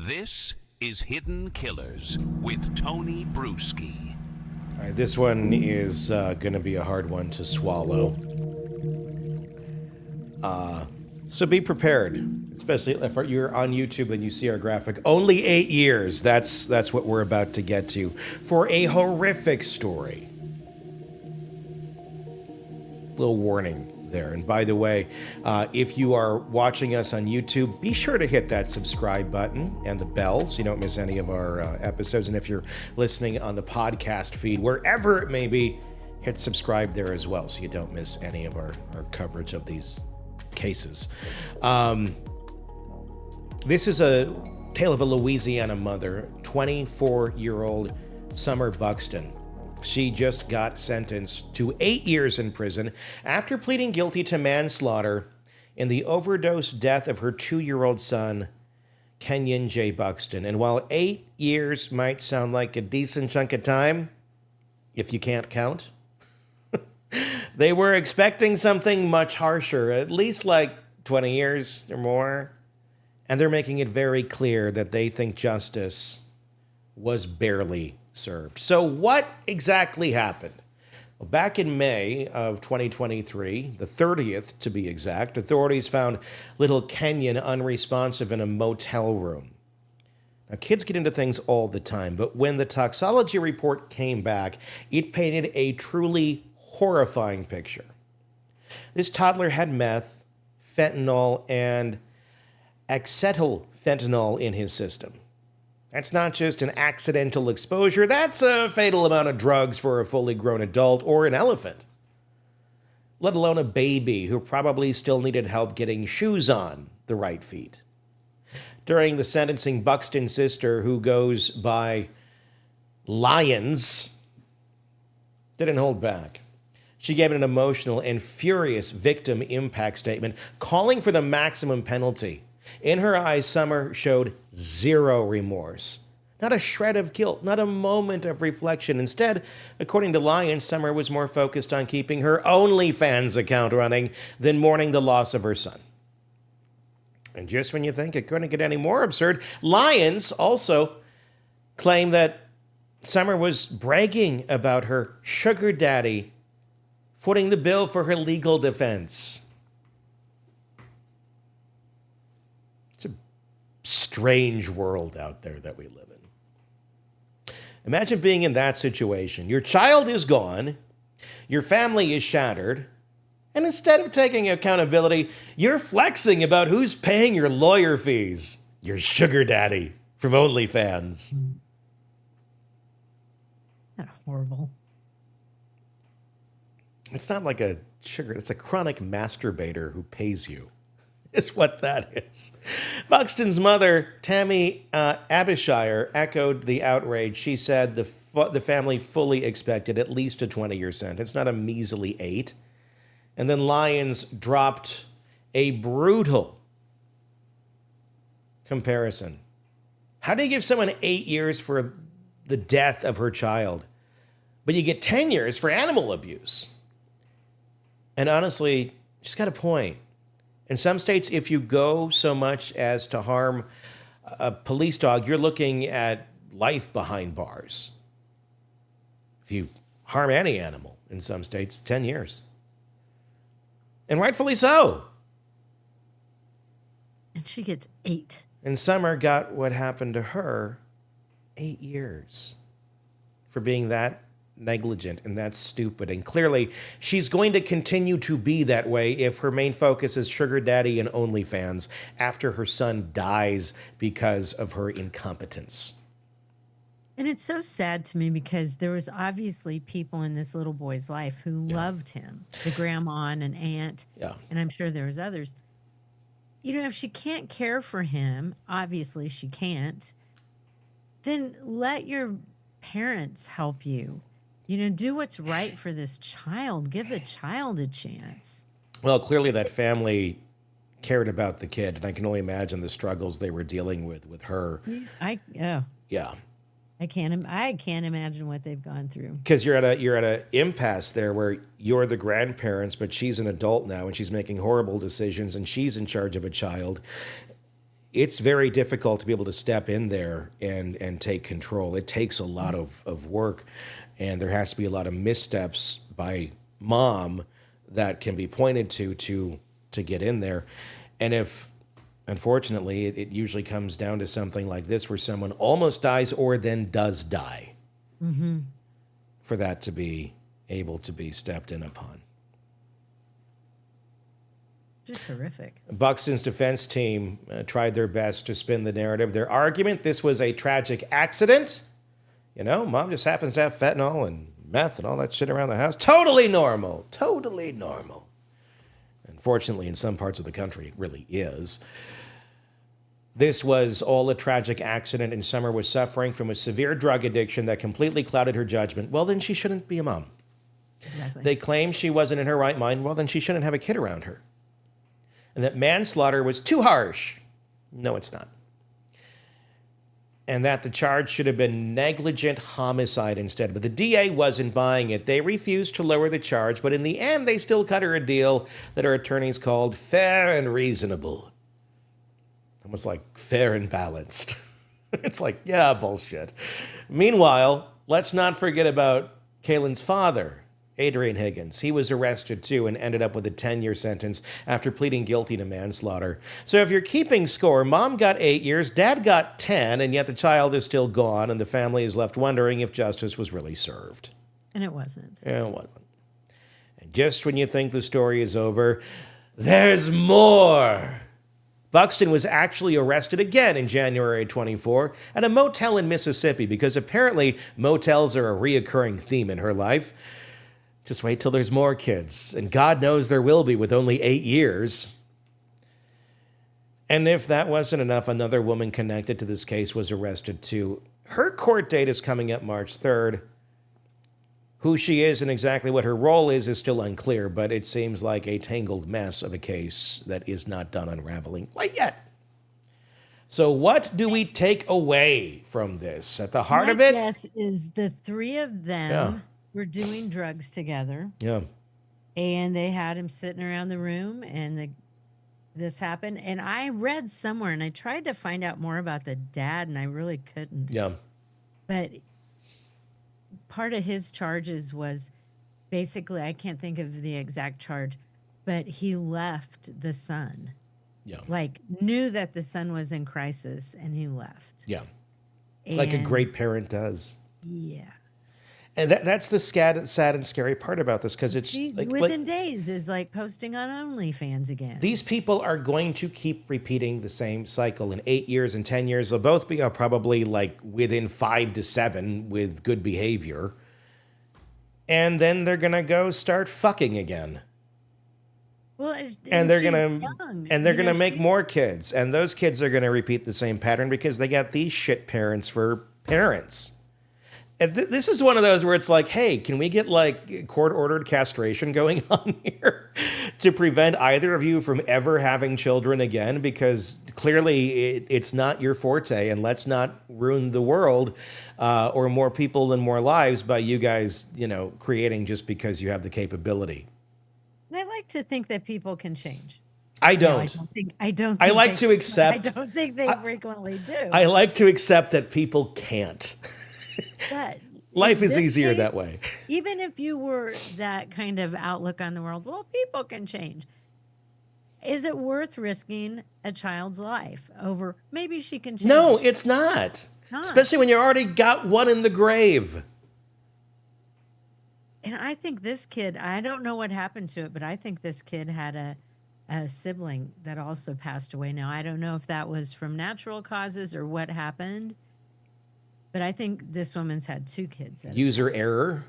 This is Hidden Killers with Tony Bruschi. All right, this one is going to be a hard one to swallow. So be prepared, especially if you're on YouTube and you see our graphic. Only 8 years. That's what we're about to get to for a horrific story. Little warning there. And by the way, if you are watching us on YouTube, be sure to hit that subscribe button and the bell so you don't miss any of our episodes. And if you're listening on the podcast feed, wherever it may be, hit subscribe there as well so you don't miss any of our coverage of these cases. This is a tale of a Louisiana mother, 24-year-old Summer Buxton. She just got sentenced to 8 years in prison after pleading guilty to manslaughter in the overdose death of her 2-year-old son, Keynan Jay Buxton. And while 8 years might sound like a decent chunk of time, if you can't count, they were expecting something much harsher, at least like 20 years or more. And they're making it very clear that they think justice was barely served. So what exactly happened? Well, back in May of 2023, the 30th to be exact, authorities found little Keynan unresponsive in a motel room. Now, kids get into things all the time, but when the toxicology report came back, it painted a truly horrifying picture. This toddler had meth, fentanyl, and acetyl fentanyl in his system. That's not just an accidental exposure, that's a fatal amount of drugs for a fully grown adult or an elephant. Let alone a baby who probably still needed help getting shoes on the right feet. During the sentencing, Buxton's sister, who goes by Lyons, didn't hold back. She gave an emotional and furious victim impact statement, calling for the maximum penalty. In her eyes, Summer showed zero remorse. Not a shred of guilt, not a moment of reflection. Instead, according to Lyons, Summer was more focused on keeping her OnlyFans account running than mourning the loss of her son. And just when you think it couldn't get any more absurd, Lyons also claimed that Summer was bragging about her sugar daddy footing the bill for her legal defense. It's a strange world out there that we live in. Imagine being in that situation. Your child is gone, your family is shattered, and instead of taking accountability, you're flexing about who's paying your lawyer fees. Your sugar daddy from OnlyFans. That's horrible. It's not like a sugar, it's a chronic masturbator who pays you. Is what that is. Buxton's mother, Tammy Abishire, echoed the outrage. She said the family fully expected at least a 20-year sentence, not a measly 8. And then Lyons dropped a brutal comparison. How do you give someone 8 years for the death of her child, but you get 10 years for animal abuse? And honestly, she's got a point. In some states, if you go so much as to harm a police dog, you're looking at life behind bars. If you harm any animal in some states, 10 years. And rightfully so. And she gets 8. And Summer got what happened to her 8 years for being that negligent and that's stupid. And clearly she's going to continue to be that way if her main focus is sugar daddy and OnlyFans after her son dies because of her incompetence. And it's so sad to me because there was obviously people in this little boy's life who loved him, the grandma and an aunt, and I'm sure there was others. You know, if she can't care for him, obviously she can't, then let your parents help you. You know, do what's right for this child. Give the child a chance. Well, clearly that family cared about the kid, and I can only imagine the struggles they were dealing with her. Yeah. I can't imagine what they've gone through. Because you're at a impasse there where you're the grandparents, but she's an adult now and she's making horrible decisions and she's in charge of a child. it's very difficult to be able to step in there and take control. It takes a lot of work, and there has to be a lot of missteps by mom that can be pointed to get in there. And if, unfortunately, it usually comes down to something like this where someone almost dies or then does die for that to be able to be stepped in upon. Just horrific. Buxton's defense team tried their best to spin the narrative. Their argument, this was a tragic accident. You know, mom just happens to have fentanyl and meth and all that shit around the house. Totally normal. Totally normal. Unfortunately, in some parts of the country, it really is. This was all a tragic accident, and Summer was suffering from a severe drug addiction that completely clouded her judgment. Well, then she shouldn't be a mom. Exactly. They claim she wasn't in her right mind. Well, then she shouldn't have a kid around her. And that manslaughter was too harsh. No, it's not. And that the charge should have been negligent homicide instead. But the DA wasn't buying it. They refused to lower the charge, but in the end, they still cut her a deal that our attorneys called fair and reasonable. Almost like fair and balanced. It's like, yeah, bullshit. Meanwhile, let's not forget about Kaylin's father, Adrian Higgins. He was arrested too and ended up with a 10-year sentence after pleading guilty to manslaughter. So if you're keeping score, mom got 8 years, dad got 10, and yet the child is still gone, and the family is left wondering if justice was really served. And it wasn't. Yeah, it wasn't. And just when you think the story is over, there's more. Buxton was actually arrested again in January 24 at a motel in Mississippi because apparently motels are a reoccurring theme in her life. Just wait till there's more kids, and God knows there will be with only 8 years. And if that wasn't enough, another woman connected to this case was arrested too. Her court date is coming up March 3rd. Who she is and exactly what her role is still unclear, but it seems like a tangled mess of a case that is not done unraveling quite yet. So what do we take away from this? At the heart of it? My guess is the three of them were doing drugs together. Yeah. And they had him sitting around the room, and this happened. And I read somewhere, and I tried to find out more about the dad, and I really couldn't. Yeah. But part of his charges was basically, I can't think of the exact charge, but he left the son. Yeah. Like, knew that the son was in crisis, and he left. Yeah. Like a great parent does. Yeah. And that's the sad and scary part about this, because it's within days is like posting on OnlyFans again. These people are going to keep repeating the same cycle. In 8 years and 10 years, they'll both be probably like within 5 to 7 with good behavior. And then they're going to go start fucking again. Well, and they're gonna make more kids, and those kids are gonna repeat the same pattern because they got these shit parents for parents. And this is one of those where it's like, hey, can we get like court-ordered castration going on here to prevent either of you from ever having children again? Because clearly it's not your forte, and let's not ruin the world or more people and more lives by you guys, creating just because you have the capability. I like to think that people can change. I don't. I don't. I like to accept. I don't think they frequently do. I like to accept that people can't. But life is easier that way. Even if you were that kind of outlook on the world, well, people can change. Is it worth risking a child's life over maybe she can change? No, it's not. Especially when you already got one in the grave. And I think this kid, I don't know what happened to it, but I think this kid had a sibling that also passed away. Now, I don't know if that was from natural causes or what happened, but I think this woman's had 2 kids. User error,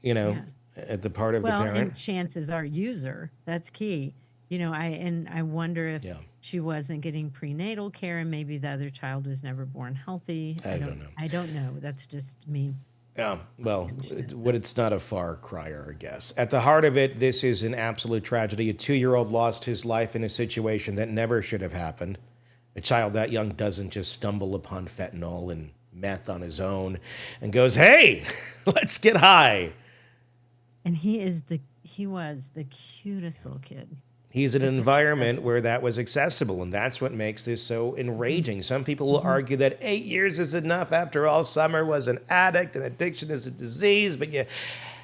at the part of the parent. And chances are user. That's key. I wonder if she wasn't getting prenatal care and maybe the other child was never born healthy. I don't know. I don't know. That's just me. Yeah, well, it's not a far cryer, I guess. At the heart of it, this is an absolute tragedy. A 2-year-old lost his life in a situation that never should have happened. A child that young doesn't just stumble upon fentanyl and meth on his own and goes, hey, let's get high. And he was the cutest little kid. He's in an environment where that was accessible, and that's what makes this so enraging. Some people will argue that 8 years is enough. After all, Summer was an addict, and addiction is a disease, but you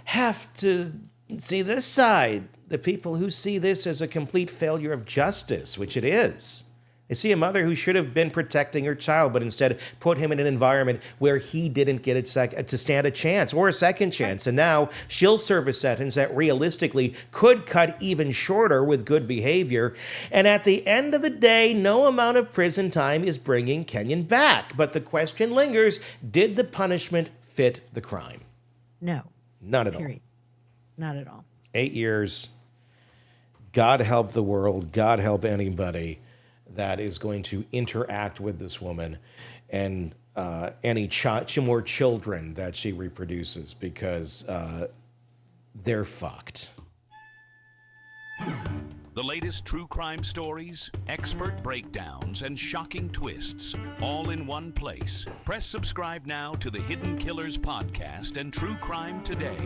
have to see this side. The people who see this as a complete failure of justice, which it is. They see a mother who should have been protecting her child, but instead put him in an environment where he didn't get to stand a chance or a second chance. And now she'll serve a sentence that realistically could cut even shorter with good behavior. And at the end of the day, no amount of prison time is bringing Keynan back. But the question lingers, did the punishment fit the crime? No. Not at all. Not at all. 8 years. God help the world. God help anybody that is going to interact with this woman and any more children that she reproduces, because they're fucked. The latest true crime stories, expert breakdowns, and shocking twists, all in one place. Press subscribe now to the Hidden Killers podcast and True Crime Today.